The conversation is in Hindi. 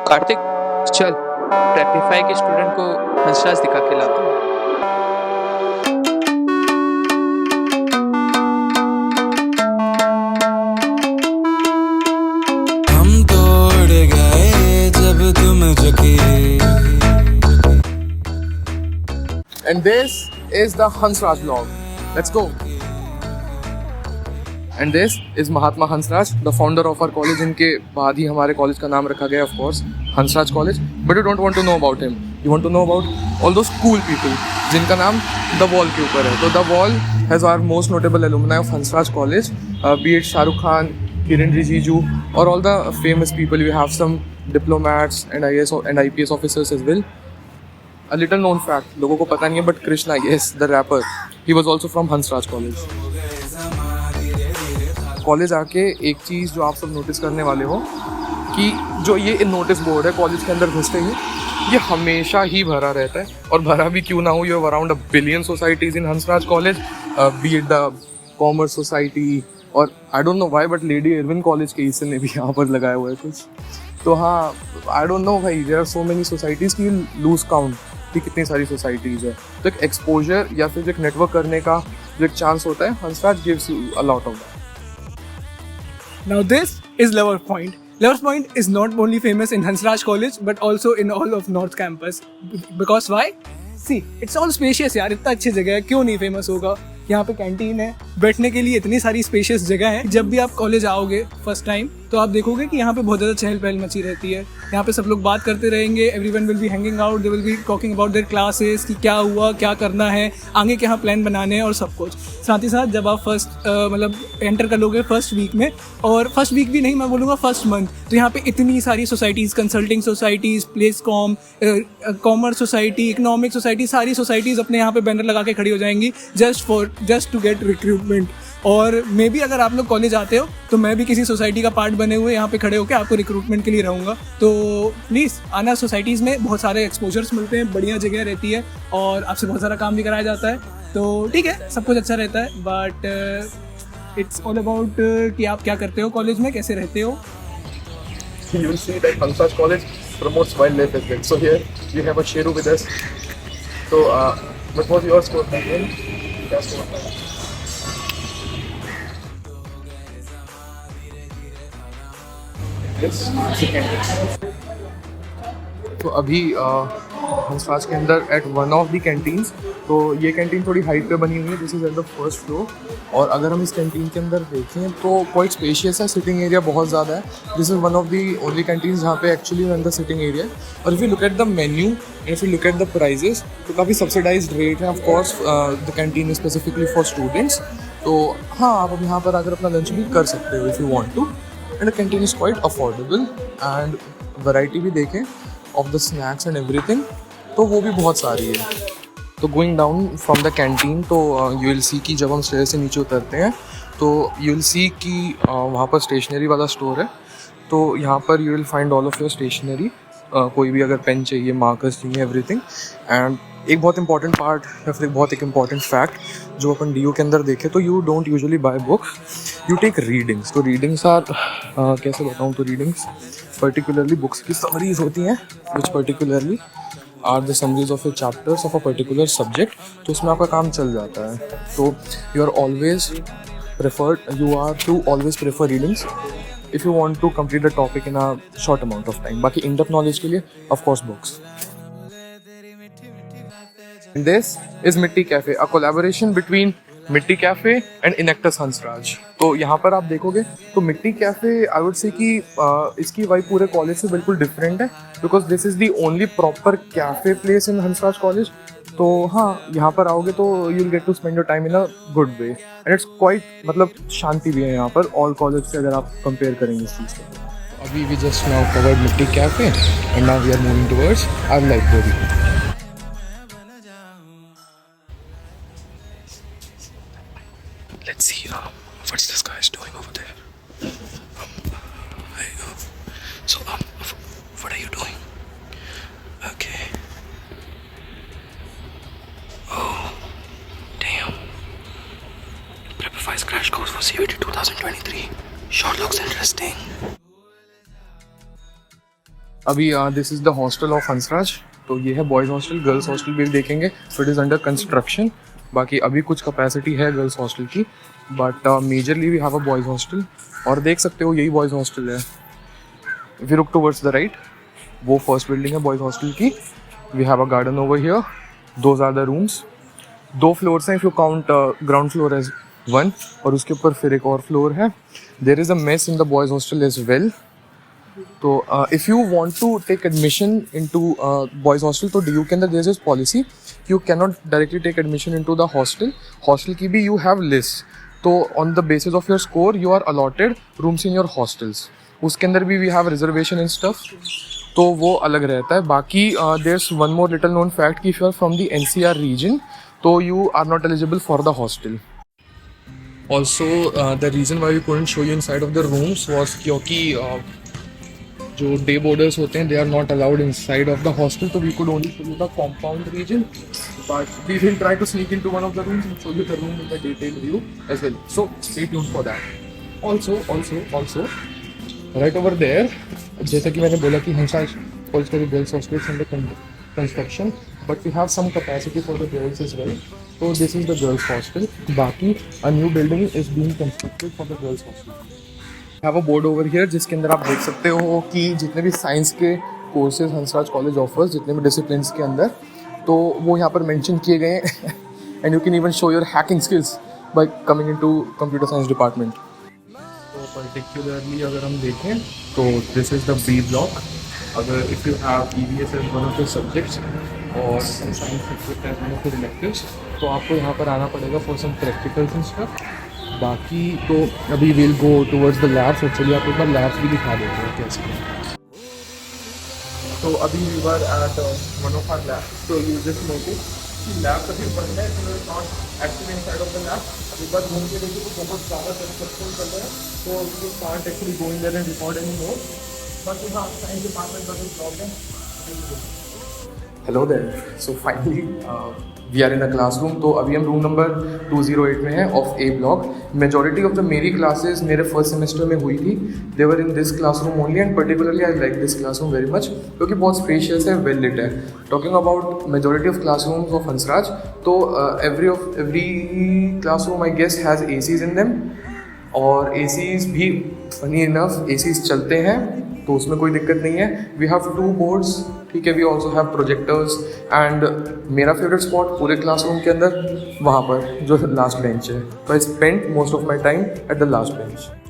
कार्तिक, चल प्रेपीफाई के स्टूडेंट को हंसराज दिखा के लाते हैं। हम तोड़ गए जब तुम झुके। And this is the Hansraj vlog. Let's go. And this is Mahatma Hansraj, the founder of our college. इनके बाद ही हमारे कॉलेज का नाम रखा गया, of course, Hansraj College. But you don't want to know about him. You want to know about all those cool people जिनका नाम The Wall के ऊपर है. तो The Wall has our most notable alumni of Hansraj College, be it Shahrukh Khan, Kiran Rijiju, or all the famous people. We have some diplomats and IAS and IPS officers as well. A little known fact, लोगों को पता नहीं है, but Krishna, yes, the rapper, he was also from Hansraj College. College आके एक चीज़ जो आप सब नोटिस करने वाले हो कि जो ये नोटिस बोर्ड है कॉलेज के अंदर घुसते ही, ये हमेशा ही भरा रहता है. और भरा भी क्यों ना हो, you have around 1 billion societies in Hansraj College, be it the commerce society, और I don't know why but Lady Irwin College के हिस्से ने भी यहाँ पर लगाया हुआ है कुछ. तो हाँ, आई डोंट नो भाई, there are so many societies की लूज काउंट कि कितनी सारी सोसाइटीज़ है. तो एक एक्सपोजर या फिर एक नेटवर्क करने का जो एक चांस होता है, Hansraj gives you a lot of that. Now this is Lovers Point. Lovers Point is not only famous in Hansraj College but also in all of North Campus. Because why? See, it's all spacious यार, इतना अच्छी जगह है, क्यों नहीं फेमस होगा. यहाँ पे कैंटीन है, बैठने के लिए इतनी सारी स्पेशियस जगह है. जब भी आप कॉलेज आओगे फर्स्ट टाइम तो आप देखोगे कि यहाँ पे बहुत ज़्यादा चहल पहल मची रहती है. यहाँ पे सब लोग बात करते रहेंगे, everyone will be hanging out, they will be talking about their classes कि क्या हुआ, क्या करना है, आगे क्या प्लान बनाने हैं और सब कुछ. साथ ही साथ जब आप फर्स्ट मतलब एंटर कर लोगे फर्स्ट वीक में, और फर्स्ट वीक भी नहीं, मैं बोलूँगा फर्स्ट मंथ, तो यहाँ पे इतनी सारी societies, consulting societies, place com, commerce society, economic society, सारी सोसाइटीज़ अपने यहाँ पे बैनर लगा के खड़ी हो जाएंगी जस्ट टू गेट रिक्रूटमेंट. और मे बी अगर आप लोग कॉलेज आते हो तो मैं भी किसी सोसाइटी का पार्ट बने हुए यहाँ पे खड़े होकर आपको रिक्रूटमेंट के लिए रहूँगा. तो प्लीज़ आना, सोसाइटीज़ में बहुत सारे एक्सपोजर्स मिलते हैं, बढ़िया जगह रहती है और आपसे बहुत सारा काम भी कराया जाता है. तो ठीक है, सब कुछ अच्छा रहता है, बट इट्स ऑल अबाउट कि आप क्या करते हो कॉलेज में, कैसे रहते हो. You will see that Hansraj College promotes wildlife as well. So here we have a Sheru with us. So what was your score? क्या score? Yes. तो अभी हंसराज के अंदर at one of the canteens, तो ये कैंटीन थोड़ी हाइट पे बनी हुई है, this is at the first floor. और अगर हम इस कैंटीन के अंदर देखें तो क्वाइट स्पेशियस है, सिटिंग एरिया बहुत ज़्यादा है. This is one of the only canteens जहाँ पे actually in the sitting area. और if you look at the menu and if you look at the prices, तो काफ़ी सब्सिडाइज्ड रेट है. Of course the canteen is specifically for students. तो हाँ, आप अब यहाँ पर आकर अपना लंच भी कर सकते हो if you want to. And the canteen is quite affordable and variety भी देखें of the snacks and everything, तो वो भी बहुत सारी है. तो going down from the canteen, तो यू विल सी कि जब हम स्टेयर से नीचे उतरते हैं तो यू विल सी कि वहाँ पर स्टेशनरी वाला स्टोर है. तो यहाँ पर you will find all of your stationery, कोई भी अगर पेन चाहिए, मार्कर्स चाहिए, एवरीथिंग. एंड एक बहुत इंपॉर्टेंट पार्ट या फिर बहुत एक इंपॉर्टेंट फैक्ट जो अपन DU के अंदर देखें, तो you don't usually buy books, you take readings. तो रीडिंग्स आर कैसे बताऊँ, तो रीडिंग्स पर्टिकुलरली बुक्स की समरीज होती हैं, which particularly are the summaries of a chapters of a particular subject. तो उसमें आपका काम चल जाता है. तो you are always prefer readings if you want to complete the topic in a short amount of time. बाकी in-depth knowledge के लिए of course books. And this is Mitti Cafe, a collaboration between Mitti Cafe and Enactus Hansraj. तो यहाँ पर आप देखोगे तो Mitti Cafe I would say कि इसकी वाइब पूरे कॉलेज से बिल्कुल डिफरेंट है, because this is the only proper cafe place in Hansraj College. तो हाँ, यहाँ पर आओगे तो you will get to spend your time in a good way and it's quite, मतलब शांति भी है यहाँ पर ऑल कॉलेज से अगर आप कंपेयर करेंगे इस चीज़ को. अभी we just now covered Mitti cafe and now we are moving towards our library. Let's see what's this guy is doing over there. So what are you doing? Okay. Oh, damn. Prepify's crash course for CUET 2023. Sure looks interesting. अभी this is the hostel of Hansraj. तो ये है बॉयज़ हॉस्टल, गर्ल्स हॉस्टल भी देखेंगे। तो इट इज़ अंडर कंस्ट्रक्शन। बाकी अभी कुछ कैपेसिटी है गर्ल्स हॉस्टल की, but majorly we have a boys hostel. और देख सकते हो यही बॉयज़ हॉस्टल है। If you look towards the right, वो फर्स्ट बिल्डिंग है बॉयज़ हॉस्टल की। We have a garden over here, those are the rooms. 2 floors हैं if you count ground floor as 1, और उसके ऊपर फिर एक और फ्लोर है। There is a mess in the boys hostel as well. तो if you want to take admission into boys hostel, तो DU के अंदर there is policy, you can not directly take admission into the hostel. Hostel की भी यू हैव लिस्ट, तो on the basis of your score you are allotted rooms in your hostels. उसके अंदर भी we have reservation in stuff, तो वो अलग रहता है। बाकी there is one more little known fact कि if you are from the NCR region, तो you are not eligible for the hostel. Also the reason why we couldn't show you inside of the rooms was क्योंकि जो डे बोर्डर्स होते हैं, they are not allowed inside of the hostel, तो we could only show you the compound region, but we will try to sneak into one of the rooms and show you the room in the detail view as well, so stay tuned for that. Also right over there, जैसा कि मैंने बोला कि हंसराज कॉलेज का जो girls hostel under construction, but we have some capacity for the girls as well, so this is the girls hostel. बाकी a new building is being constructed for the girls hostel. I have a board over here जिसके अंदर आप देख सकते हो कि जितने भी साइंस के कोर्सेज हंसराज कॉलेज ऑफर्स, जितने भी डिसिप्लिन्स के अंदर, तो वो यहाँ पर मेंशन किए गए हैं। And you can even show your hacking skills by coming into computer science department. तो पर्टिकुलरली अगर हम देखें तो this is the B block. अगर if you have EVS as one of the subjects और some science subject as one of the electives, तो आपको यहाँ पर आना पड़ेगा for some practicals and stuff. बाकी तो अभी will go towards the labs, और चलिए आपको एक बार लैब्स भी दिखा देते हैं कैसे। तो अभी we were at one of our labs, तो यू जस्ट नोटिस कि लैब कभी बंद है, तो not active inside of the lab. एक बार घूम के देखिए तो बहुत ज़्यादा कंस्ट्रक्शन चल रहा है, तो you can't actually go in there and record any more, but हाँ साइंस डिपार्टमेंट का problem. Hello there, so finally we are in a classroom. तो अभी हम रूम नंबर 208 में हैं of A block. Majority of the मेरी क्लासेस मेरे फर्स्ट सेमेस्टर में हुई थी, they were in this classroom only, and particularly I like this classroom very much क्योंकि बहुत स्पेशियस है, वेल लिट है। Talking about majority of classrooms of Hansraj, तो every classroom I guess has ACs in them, और ACs भी फनी इनफ ACs चलते हैं, तो उसमें कोई दिक्कत नहीं है। वी हैव 2 बोर्ड्स, ठीक है, we also have projectors, and मेरा फेवरेट स्पॉट पूरे क्लासरूम के अंदर वहाँ पर जो लास्ट बेंच है, तो I spent most of my time at the last bench.